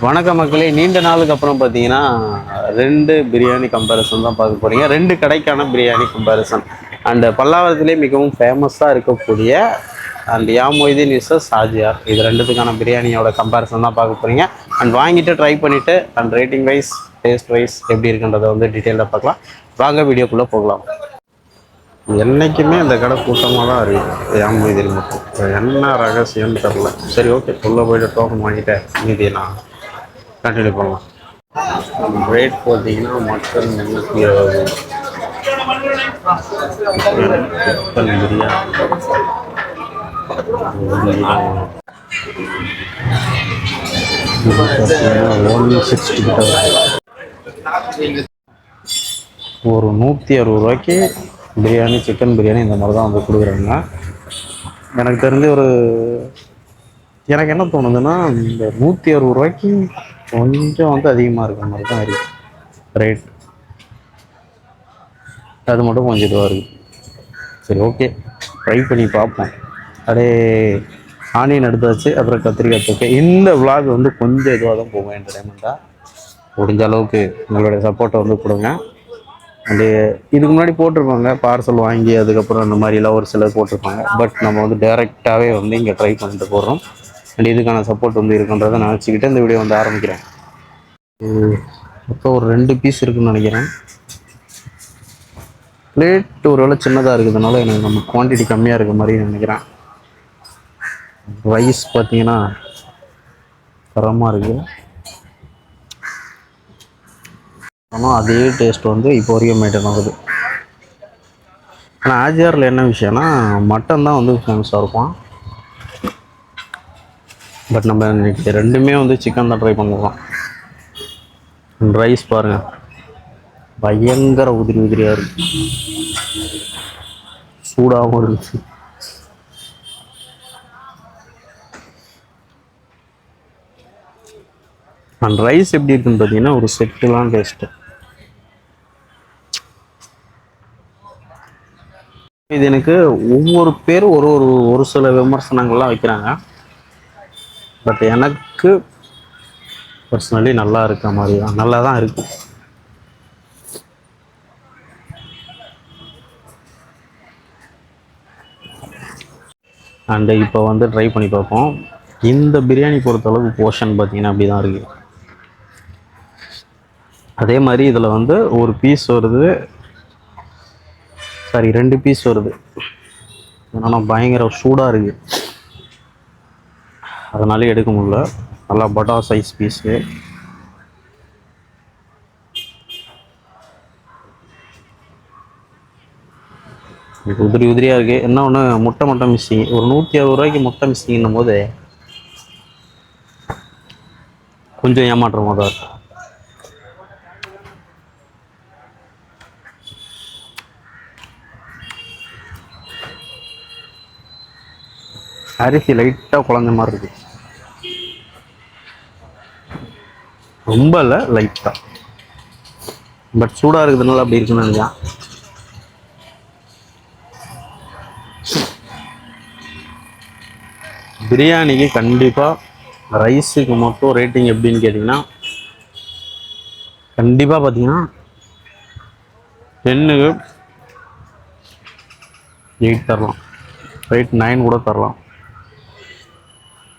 வணக்க மக்களே, நீண்ட நாளுக்கு அப்புறம் பார்த்தீங்கன்னா 2 பிரியாணி கம்பேரிசன் தான் பார்க்க போறீங்க. 2 கடைக்கான பிரியாணி கம்பேரிசன். அண்ட் பல்லாவரத்திலே மிகவும் ஃபேமஸாக இருக்கக்கூடிய அண்ட் யா மொய்தீன் விசஸ் ஆஜியார், இது 2த்துக்கான பிரியாணியோட கம்பேரிசன் தான் பார்க்க போறீங்க. அண்ட் வாங்கிட்டு ட்ரை பண்ணிட்டு and rating wise taste wise எப்படி இருக்குன்றதை வந்து டீட்டெயிலாக பார்க்கலாம். வாங்க வீடியோக்குள்ளே போகலாம். என்றைக்குமே இந்த கடை கூட்டமாக தான் இருக்குது. யா மொய்தீன் மட்டும் என்ன ரகசியம்னு தெரில. சரி, ஓகே, உள்ளே போய்ட்டு டோக்கன் வாங்கிட்டேன். மீதி நான் கண்டினியூ பண்ணலாம். ரேட் பார்த்தீங்கன்னா மட்டன் 320, சிக்கன் பிரியாணி 160 கிட்ட. ஒரு 160 ரூபாய்க்கு பிரியாணி, சிக்கன் பிரியாணி இந்த மாதிரி தான் வந்து கொடுக்குறாங்க. எனக்கு தெரிஞ்சு எனக்கு என்ன தோணுதுன்னா, இந்த 160 ரூபாய்க்கு கொஞ்சம் வந்து அதிகமாக இருக்கிற மாதிரி தான் இருக்குது ரேட். அது மட்டும் கொஞ்சம் இதுவாக இருக்குது. சரி, ஓகே, ட்ரை பண்ணி பார்ப்போம். அப்படியே ஆனியன் எடுத்தாச்சு, அப்புறம் கத்திரிக்காய் தூக்கு. இந்த விளாக் வந்து கொஞ்சம் இதுவாக தான் போகும், என்டர்டைன்மெண்ட்டாக. முடிஞ்ச அளவுக்கு உங்களுடைய சப்போர்ட்டை வந்து கொடுங்க. அண்டு இதுக்கு முன்னாடி போட்டிருப்பாங்க பார்சல் வாங்கி, அதுக்கப்புறம் இந்த மாதிரிலாம் ஒரு சிலர் போட்டிருப்பாங்க. பட் நம்ம வந்து டைரெக்டாகவே வந்து இங்கே ட்ரை பண்ணிட்டு போடுறோம். அண்ட் இதுக்கான சப்போர்ட் வந்து இருக்குன்றதை நான் வச்சுக்கிட்டு இந்த வீடியோ வந்து ஆரம்பிக்கிறேன். மொத்தம் ஒரு 2 பீஸ் இருக்குதுன்னு நினைக்கிறேன். பிளேட் ஒரு வேளை சின்னதாக இருக்கிறதுனால எனக்கு நம்ம குவான்டிட்டி கம்மியாக இருக்க மாதிரி நினைக்கிறேன். ரைஸ் பார்த்தீங்கன்னா தரமாக இருக்குது. ஆனால் அதே டேஸ்ட் வந்து இப்போ வரைக்கும் மெயின்டைன் ஆகுது. ஆனால் ஆஜியாரில் என்ன விஷயம்னா, மட்டன் தான் வந்து ஃபேமஸாக இருக்கும். பட் நம்ம இன்னைக்கு 2மே வந்து சிக்கன் தான் ட்ரை பண்ணுவோம். ரைஸ் பாருங்கள், பயங்கர உதிரியாக இருக்கு, சூடாகவும் இருந்துச்சு. அண்ட் ரைஸ் எப்படி இருக்குன்னு பார்த்தீங்கன்னா ஒரு செட்டுலாம் டேஸ்ட்டு. இது எனக்கு ஒவ்வொரு பேரும் ஒரு சில விமர்சனங்கள்லாம் வைக்கிறாங்க. பட் எனக்கு பர்சனலி நல்லா இருக்க மாதிரி தான், நல்லா தான் இருக்கு. அண்டு இப்போ வந்து ட்ரை பண்ணி பார்ப்போம். இந்த பிரியாணி பொறுத்தளவுக்கு போர்ஷன் பார்த்தீங்கன்னா அப்படி தான் இருக்குது. அதே மாதிரி இதில் வந்து ஒரு பீஸ் வருது, சாரி 2 பீஸ் வருது. ஆனால் பயங்கர சூடாக இருக்குது, அதனால எடுக்க முடியல. நல்லா பட்டா சைஸ் பீஸு. உதிரியாக இருக்குது. என்ன ஒன்று, முட்டை மிஸ்ஸிங். ஒரு 160 ரூபாய்க்கு முட்டை மிஸ்ஸிங்னும் போது கொஞ்சம் ஏமாற்றமாக தான் இருக்கும். அரிசி லைட்டாக குழந்த மாதிரி இருக்குது, ரொம்ப இல்லை, லைட்டாக. பட் சூடாக இருக்கிறதுனால அப்படி இருக்குன்னு நினைக்கிறேன். பிரியாணிக்கு கண்டிப்பாக ரைஸுக்கு மட்டும் ரேட்டிங் எப்படின்னு கேட்டிங்கன்னா, கண்டிப்பாக பார்த்தீங்கன்னா 10க்கு 8 தரலாம், 8, 9 கூட தரலாம்.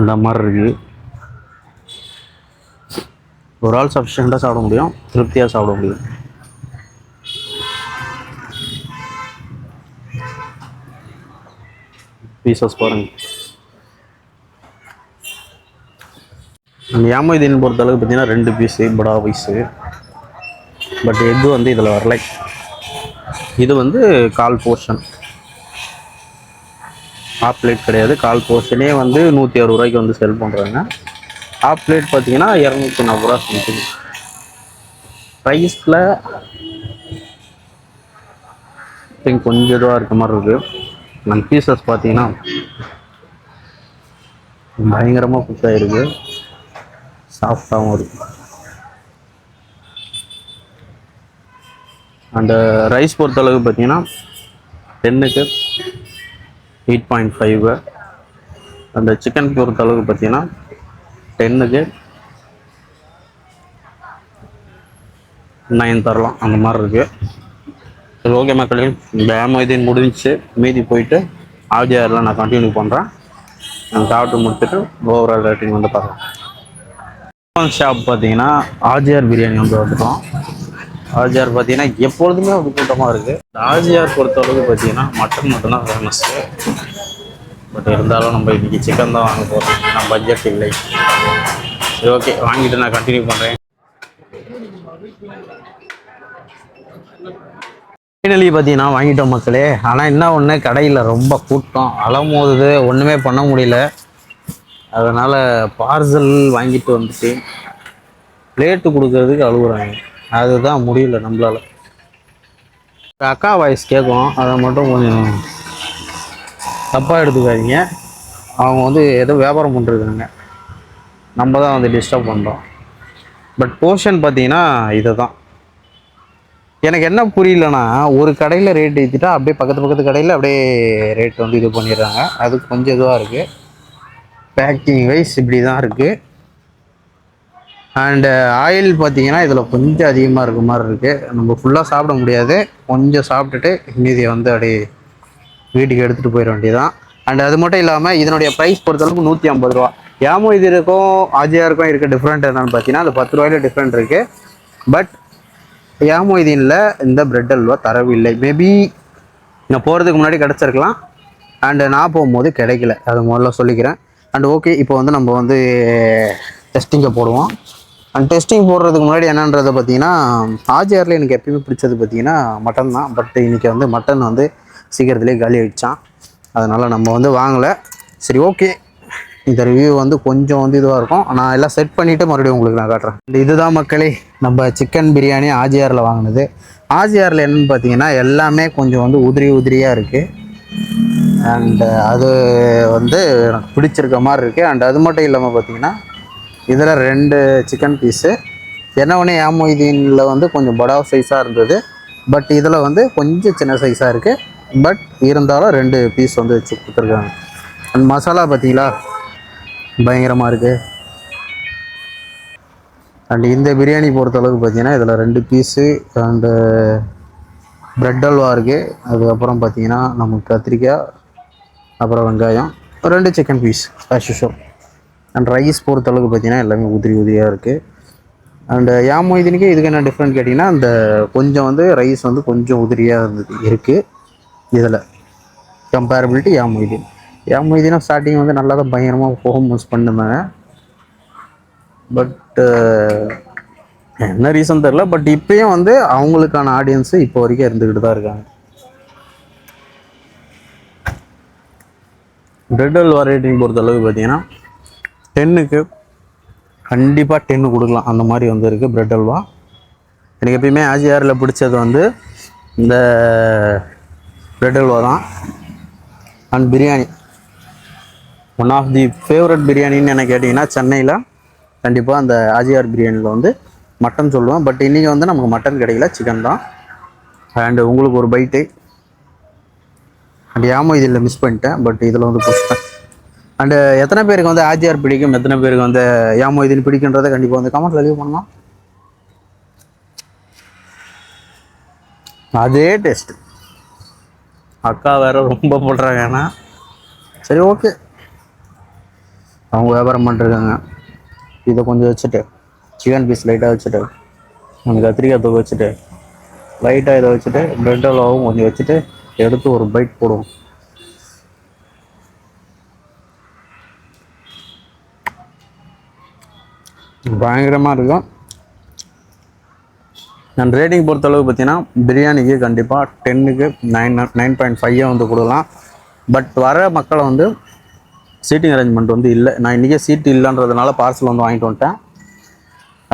அந்த மாதிரி இருக்குது. ஒரு ஆள் சஃபிஷியண்ட்டாக சாப்பிட முடியும், திருப்தியாக சாப்பிட முடியும். பீசஸ் பாருங்கள். அந்த யா மொய்தீன் பொறுத்தளவுக்கு பார்த்தீங்கன்னா 2 piece Bada piece. But egg வந்து இதில் வரலை. இது வந்து கால் போர்ஷன், ஹாஃப் பிளேட் கிடையாது, கால் போர்ஷனே வந்து 160 ரூபாய்க்கு வந்து செல் பண்ணுறாங்க. ஹாஃப் பிளேட் பார்த்தீங்கன்னா 240 ரூபா சம்திங். ரைஸில் கொஞ்சம் இதுவாக இருக்க மாதிரி இருக்குது. நம்ம பீசஸ் பார்த்தீங்கன்னா பயங்கரமாக குக் ஆகிருக்கு, சாஃப்டாகவும் இருக்குது. அண்ட் ரைஸ் பொறுத்தளவுக்கு பார்த்தீங்கன்னா 10க்கு 8.5. அந்த சிக்கன் பொறுத்தளவுக்கு பார்த்தீங்கன்னா 10க்கு 9 தரலாம் அந்த மாதிரி இருக்குது. சரி ஓகே மக்களே, இந்த மொய்தீன் முடிஞ்சிச்சு. மீதி போயிட்டு ஆர்ஜிஆரில் நான் கண்டினியூ பண்ணுறேன். நான் சாப்பிட்டு முடிச்சுட்டு ஓவரால் ரேட்டிங் வந்து பார்க்கலாம். ஷாப் பார்த்தீங்கன்னா ஆர்ஜிஆர் பிரியாணி வந்து வந்துட்டோம். ஆர்ஜிஆர் பார்த்தீங்கன்னா எப்பொழுதுமே ஒரு கூட்டமாக இருக்குது. ஆர்ஜிஆர் பொறுத்தளவுக்கு பார்த்தீங்கன்னா மட்டன் மட்டும்தான் ஃபேமஸ்ஸு. பட் இருந்தாலும் நம்ம இன்றைக்கி சிக்கன் தான் வாங்க போகிறோம். நான் பட்ஜெட் இல்லை. சரி ஓகே, வாங்கிட்டு நான் கண்டினியூ பண்ணுறேன். ஃபைனலி பார்த்தீங்கன்னா வாங்கிட்டோம் மக்களே. ஆனால் என்ன ஒன்று, கடையில் ரொம்ப கூட்டம் அலமோதுது, ஒன்றுமே பண்ண முடியல. அதனால் பார்சல் வாங்கிட்டு வந்துட்டு பிளேட்டு கொடுக்கறதுக்கு அழுகுறாங்க. அதுதான் முடியல நம்மளால். அக்கா வாய்ஸ் கேட்கும், அதை மட்டும் கொஞ்சம் தப்பாக எடுத்துக்காதீங்க. அவங்க வந்து ஏதோ வியாபாரம் பண்ணிருக்காங்க, நம்ம தான் வந்து டிஸ்டர்ப் பண்ணுறோம். பட் போர்ஷன் பார்த்தீங்கன்னா இதை தான். எனக்கு என்ன புரியலன்னா, ஒரு கடையில் ரேட் ஏற்றிட்டா அப்படியே பக்கத்து கடையில் அப்படியே ரேட் வந்து இது பண்ணிடுறாங்க. அது கொஞ்சம் இதுவாக இருக்குது. பேக்கிங் வைஸ் இப்படி தான் இருக்குது. அண்டு ஆயில் பார்த்தீங்கன்னா இதில் கொஞ்சம் அதிகமாக இருக்க மாதிரி இருக்குது. நம்ம ஃபுல்லாக சாப்பிட முடியாது, கொஞ்சம் சாப்பிட்டுட்டு மீதியை வந்து அப்படியே வீட்டுக்கு எடுத்துகிட்டு போயிட வேண்டியதான். அண்ட் அது மட்டும் இல்லாமல் இதனுடைய ப்ரைஸ் பொறுத்தளவுக்கு 150 ரூபா. ஏமோ இது இருக்கும் ஆர்ஜிஆருக்கும் இருக்க டிஃப்ரெண்ட் என்னென்னு பார்த்தீங்கன்னா, அது 10 ரூபாயில டிஃப்ரெண்ட் இருக்குது. பட் ஏமொய்தீனில் இந்த பிரெட் அல்வா தரவில்லை. மேபி நான் போகிறதுக்கு முன்னாடி கிடச்சிருக்கலாம், அண்டு நான் போகும்போது கிடைக்கல. அது முதல்ல சொல்லிக்கிறேன். அண்ட் ஓகே, இப்போ வந்து நம்ம வந்து டெஸ்டிங்கை போடுவோம். அண்ட் டெஸ்டிங் போடுறதுக்கு முன்னாடி என்னன்றதை பார்த்தீங்கன்னா, ஆர்ஜிஆரில் எனக்கு எப்பயுமே பிடிச்சது பார்த்தீங்கன்னா மட்டன் தான். பட் இன்றைக்கி வந்து மட்டன் வந்து சீக்கிரத்துலேயே காலி ஆகிடுச்சான். அதனால் நம்ம வந்து வாங்கலை. சரி ஓகே, இந்த ரிவ்யூ வந்து கொஞ்சம் வந்து இதுவாக இருக்கும். நான் எல்லாம் செட் பண்ணிவிட்டு மறுபடியும் உங்களுக்கு நான் காட்டுறேன். இதுதான் மக்களே நம்ம சிக்கன் பிரியாணி ஆர்ஜிஆரில் வாங்கினது. ஆர்ஜிஆரில் என்னென்னு பார்த்தீங்கன்னா எல்லாமே கொஞ்சம் வந்து உதிரியாக இருக்குது. அண்டு அது வந்து எனக்கு பிடிச்சிருக்க மாதிரி இருக்குது. அண்ட் அது மட்டும் இல்லாமல் பார்த்தீங்கன்னா இதில் 2 சிக்கன் பீஸு. என்ன ஒன்று, ஏமொய்தீனில் வந்து கொஞ்சம் படா சைஸாக இருந்தது. பட் இதில் வந்து கொஞ்சம் சின்ன சைஸாக இருக்குது. பட் இருந்தாலும் 2 பீஸ் வந்து வச்சு கொடுத்துருக்காங்க. அந்த மசாலா பார்த்தீங்களா பயங்கரமாக இருக்குது. அண்ட் இந்த பிரியாணி பொறுத்தளவுக்கு பார்த்தீங்கன்னா இதில் 2 பீஸு அண்டு பிரெட் அல்வா இருக்குது. அதுக்கப்புறம் பார்த்தீங்கன்னா நமக்கு கத்திரிக்காய், அப்புறம் வெங்காயம், 2 chicken piece as usual. And rice பொறுத்தளவுக்கு பார்த்தீங்கன்னா எல்லாமே உதிரியாக இருக்குது. அண்டு ஏமொய்தீனுக்கு இதுக்கு என்ன டிஃப்ரெண்ட் கேட்டிங்கன்னா, அந்த கொஞ்சம் வந்து ரைஸ் வந்து கொஞ்சம் உதிரியாக இருக்குது இதில் கம்பேரபிலிட்டி ஏமொய்தீனும் ஸ்டார்டிங் வந்து நல்லா தான் பயங்கரமாக பெர்ஃபார்மன்ஸ் பண்ணிருந்தாங்க. பட் என்ன ரீசன் தெரில. பட் இப்போயும் வந்து அவங்களுக்கான ஆடியன்ஸு இப்போ வரைக்கும் இருந்துக்கிட்டு தான் இருக்காங்க. பிரெட் அல்வா ரேட்டிங் பொறுத்தளவுக்கு பார்த்தீங்கன்னா 10க்கு கண்டிப்பாக 10 கொடுக்கலாம். அந்த மாதிரி வந்து இருக்குது பிரெட் அல்வா. எனக்கு எப்பயுமே ஆர்ஜிஆரில் பிடிச்சது வந்து இந்த பிரெட் அல்வா தான். And biryani one of the favourite பிரியாணின்னு என்ன கேட்டிங்கன்னா, சென்னையில் கண்டிப்பாக அந்த ஆர்ஜிஆர் பிரியாணியில் வந்து மட்டன் சொல்லுவேன். பட் இன்றைக்கி வந்து நமக்கு மட்டன் கிடைக்கல, சிக்கன் தான். அண்டு உங்களுக்கு ஒரு பைட்டு. அண்ட் ஏமொய்தீனில் மிஸ் பண்ணிட்டேன், பட் இதில் வந்து பிடிச்சிட்டேன். அண்டு எத்தனை பேருக்கு வந்து ஆர்ஜிஆர் பிடிக்கும், எத்தனை பேருக்கு வந்து ஏமொய்தீன் பிடிக்குன்றதை கண்டிப்பாக வந்து கமெண்ட்டில் லீவ் பண்ணலாம். அதே டேஸ்ட். அக்கா வேறு ரொம்ப போடுறாங்க. ஏன்னா சரி ஓகே, அவங்க வியாபாரம் பண்ணிருக்காங்க. இதை கொஞ்சம் வச்சுட்டு சிக்கன் பீஸ் லைட்டாக வச்சுட்டு கொஞ்சம் கத்திரிக்காய் தூக்க வச்சுட்டு லைட்டாக இதை வச்சுட்டு பிரெட் அல்வாவும் கொஞ்சம் வச்சுட்டு எடுத்து ஒரு பைட் போடுவோம். பயங்கரமாக இருக்கும். நான் ரேட்டிங் பொறுத்தளவு பார்த்தீங்கன்னா பிரியாணிக்கு கண்டிப்பாக 10க்கு 9.5 வந்து கொடுக்கலாம். பட் வர மக்களை வந்து சீட்டிங் அரேஞ்ச்மெண்ட் வந்து இல்லை. நான் இன்றைக்கே சீட்டு இல்லைன்றதுனால பார்சல் வந்து வாங்கிட்டு வந்துட்டேன்.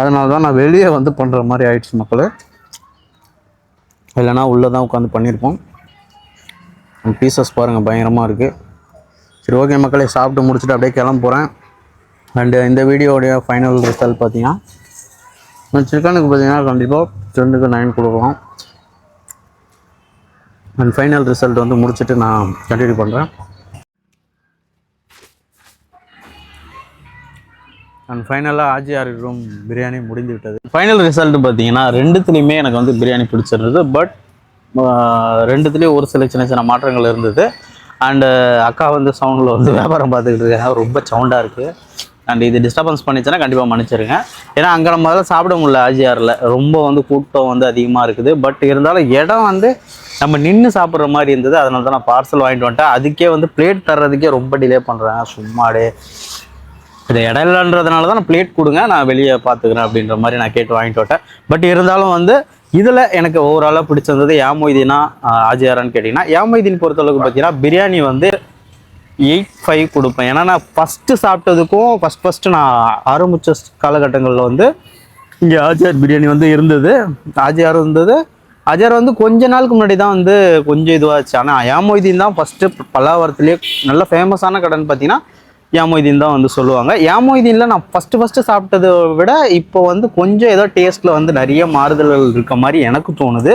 அதனால தான் நான் வெளியே வந்து பண்ணுற மாதிரி ஆயிடுச்சு மக்கள். இல்லைனா உள்ளே தான் உட்காந்து பண்ணியிருப்போம். பீசஸ் பாருங்கள் பயங்கரமாக இருக்குது. சரி ஓகே மக்களே, சாப்பிட்டு முடிச்சுட்டு அப்படியே கிளம்ப போகிறேன். அண்டு இந்த வீடியோடைய ஃபைனல் ரிசல்ட் பார்த்தீங்கன்னா சிக்கனுக்கு பார்த்தீங்கன்னா கண்டிப்பாக 10க்கு 9 கொடுக்கலாம். அண்ட் ஃபைனல் ரிசல்ட் வந்து முடிச்சுட்டு நான் கண்டினியூ பண்ணுறேன். அண்ட் ஃபைனலாக ஆஜிஆர் ரூம் பிரியாணி முடிந்து விட்டது. ஃபைனல் ரிசல்ட் பார்த்தீங்கன்னா ரெண்டுத்துலேயுமே எனக்கு வந்து பிரியாணி பிடிச்சிருந்தது. பட் ரெண்டுத்துலேயும் ஒரு சில சின்ன சின்ன மாற்றங்கள் இருந்தது. அண்டு அக்கா வந்து சவுண்டில் வந்து வியாபாரம் பார்த்துக்கிட்டு இருக்காங்க, ரொம்ப சவுண்டாக இருக்குது. அண்ட் இது டிஸ்டர்பன்ஸ் பண்ணிச்சுன்னா கண்டிப்பாக மன்னிச்சிருங்க. ஏன்னா அங்கே நம்ம அதெல்லாம் சாப்பிட முடியல, ஆஜிஆரில் ரொம்ப வந்து கூட்டம் வந்து அதிகமாக இருக்குது. பட் இருந்தாலும் இடம் வந்து நம்ம நின்று சாப்பிட்ற மாதிரி இருந்தது. அதனால தான் நான் பார்சல் வாங்கிட்டு வந்துட்டேன். அதுக்கே வந்து பிளேட் தர்றதுக்கே ரொம்ப டிலே பண்ணுறேன். சும்மாடே இது இடம் இல்லைன்றதுனால தான் நான் பிளேட் கொடுங்க, நான் வெளியே பார்த்துக்கிறேன் அப்படின்ற மாதிரி நான் கேட்டு வாங்கிட்டு வந்துட்டேன். பட் இருந்தாலும் வந்து இதில் எனக்கு ஓவராலாக பிடிச்சிருந்தது யாமொய்தீனா ஆஜியாரான்னு கேட்டிங்கன்னா, யாமொய்தீன் பொறுத்தளவுக்கு பார்த்தீங்கன்னா பிரியாணி வந்து 8.5 கொடுப்பேன். ஏன்னா நான் ஃபஸ்ட்டு சாப்பிட்டதுக்கும் ஃபஸ்ட்டு நான் ஆரம்பித்த காலகட்டங்களில் வந்து இங்கே ஆஜியார் பிரியாணி வந்து இருந்தது. ஆஜியார் வந்து கொஞ்ச நாளுக்கு முன்னாடி தான் வந்து கொஞ்சம் இதுவாச்சு. ஆனால் யாமொய்தீன் தான் ஃபஸ்ட்டு பல்லாவரத்துலேயே நல்ல ஃபேமஸான கடைன்னு பார்த்தீங்கன்னா யாமொய்தீன் தான் வந்து சொல்லுவாங்க. யாமொய்தீனில் நான் ஃபஸ்ட்டு சாப்பிட்டதை விட இப்போ வந்து கொஞ்சம் ஏதோ டேஸ்ட்டில் வந்து நிறைய மாறுதல்கள் இருக்க மாதிரி எனக்கு தோணுது.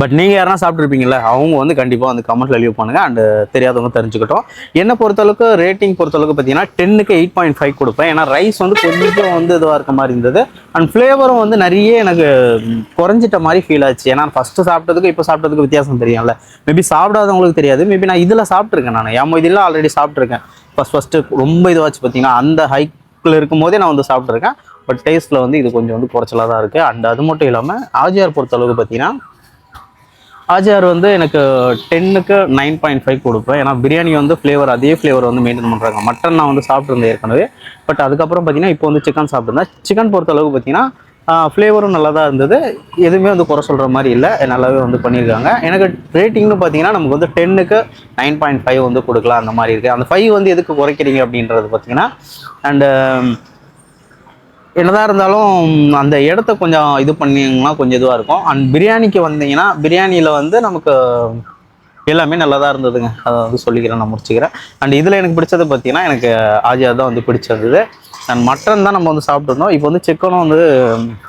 பட் நீங்கள் யாரா சாப்பிட்ருப்பீங்களா, அவங்க வந்து கண்டிப்பாக வந்து கமெண்ட்டில் லீவ் பண்ணுங்கள். அண்டு தெரியாதவங்க தெரிஞ்சுக்கிட்டோம். என்னை பொறுத்தளவுக்கு ரேட்டிங் பொறுத்தளவுக்கு பார்த்தீங்கன்னா 10க்கு 8.5 கொடுப்பேன். ஏன்னா ரைஸ் வந்து கொஞ்சம் வந்து இதுவாக இருக்க மாதிரி இருந்தது. அண்ட் ஃப்ளேவரும் வந்து நிறைய எனக்கு குறைஞ்சிட்ட மாதிரி ஃபீல் ஆச்சு. ஏன்னா ஃபஸ்ட்டு சாப்பிட்டதுக்கு இப்போ சாப்பிட்டதுக்கு வித்தியாசம் தெரியும்ல. மேபி சாப்பிடாதவங்களுக்கு தெரியாது. மேபி நான் இதில் சாப்பிட்ருக்கேன், நான் யாமொய்தீனில் ஆல்ரெடி சாப்பிட்ருக்கேன். ஃபஸ்ட்டு ரொம்ப இதுவாச்சு பார்த்தீங்கன்னா அந்த ஹைக்கில் இருக்கும் போதே நான் வந்து சாப்பிட்ருக்கேன். பட் டேஸ்ட்டில் வந்து இது கொஞ்சம் வந்து குறைச்சலாக தான் இருக்குது. அண்ட் அது மட்டும் இல்லாமல் ஆஜியார் பொறுத்தளவுக்கு பார்த்தீங்கன்னா ஆஜியார் வந்து எனக்கு 10க்கு 9.5 கொடுப்பேன். ஏன்னா பிரியாணி வந்து அதே ஃப்ளேவர் வந்து மெயின்டைன் பண்ணுறாங்க. மட்டன் நான் வந்து சாப்பிட்ருந்தேன் ஏற்கனவே. பட் அதுக்கப்புறம் பார்த்தீங்கன்னா இப்போ வந்து சிக்கன் சாப்பிட்ருந்தேன். சிக்கன் பொறுத்தளவுக்கு பார்த்தீங்கன்னா ஃப்ளேவரும் நல்லா தான் இருந்தது. எதுவுமே வந்து குறை சொல்கிற மாதிரி இல்லை, நல்லாவே வந்து பண்ணியிருக்காங்க. எனக்கு ரேட்டிங்னு பார்த்தீங்கன்னா நமக்கு வந்து 10க்கு 9.5 வந்து கொடுக்கலாம் அந்த மாதிரி இருக்குது. அந்த 5 வந்து எதுக்கு குறைக்கிறீங்க அப்படின்றது பார்த்தீங்கன்னா, அண்டு என்னதான் இருந்தாலும் அந்த இடத்த கொஞ்சம் இது பண்ணிங்கன்னா கொஞ்சம் இதுவாக இருக்கும். அண்ட் பிரியாணிக்கு வந்தீங்கன்னா பிரியாணியில் வந்து நமக்கு எல்லாமே நல்லா தான் இருந்ததுங்க. அதை வந்து சொல்லிக்கிறேன், நான் முடிச்சுக்கிறேன். அண்ட் இதில் எனக்கு பிடிச்சது பார்த்தீங்கன்னா எனக்கு ஆஜியார் தான் வந்து பிடிச்சிருந்தது. அண்ட் மட்டன் தான் நம்ம வந்து சாப்பிட்ருந்தோம். இப்போ வந்து சிக்கனும் வந்து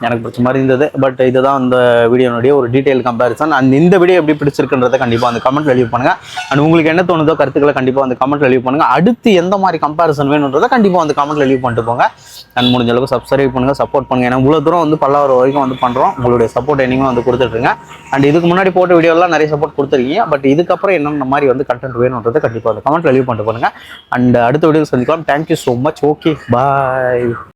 எனக்கு பிடிச்ச மாதிரி இருந்தது. பட் இதுதான் அந்த வீடியோனுடைய ஒரு டீட்டெயில் கம்பேரிசன். அண்ட் இந்த வீடியோ எப்படி பிடிச்சிருக்குன்றதை கண்டிப்பாக அந்த கமெண்ட் லீவ் பண்ணுங்கள். அண்ட் உங்களுக்கு என்ன தோணுதோ கருத்துக்களை கண்டிப்பாக அந்த கமெண்ட் லீவ் பண்ணுங்கள். அடுத்து எந்த மாதிரி கம்பேரிசன் வேணுன்றதை கண்டிப்பாக அந்த கமெண்ட் லீவ் பண்ணிட்டு போங்க. அண்ட் முடிஞ்ச அளவுக்கு சப்ஸ்கிரைப் பண்ணுங்கள், சப்போர்ட் பண்ணுங்கள். ஏன்னா இவ்வளோ தூரம் வந்து பல்லாவரம் வரைக்கும் வந்து பண்ணுறோம். உங்களுடைய சப்போர்ட் என்னைக்கும் வந்து கொடுத்துட்ருங்க. அண்ட் இதுக்கு முன்னாடி போட்ட வீடியோலாம் நிறைய சப்போர்ட் கொடுத்துருக்கீங்க. பட் இதுக்கப்புறம் என்னென்ன மாதிரி வந்து கண்டென்ட் வேணுன்றதை கண்டிப்பாக அந்த கமெண்ட் லீவ் பண்ணிட்டு போங்க. அண்ட் அடுத்த வீடியோ சந்திக்கலாம். Thank you so much. ஓகே, பாய்.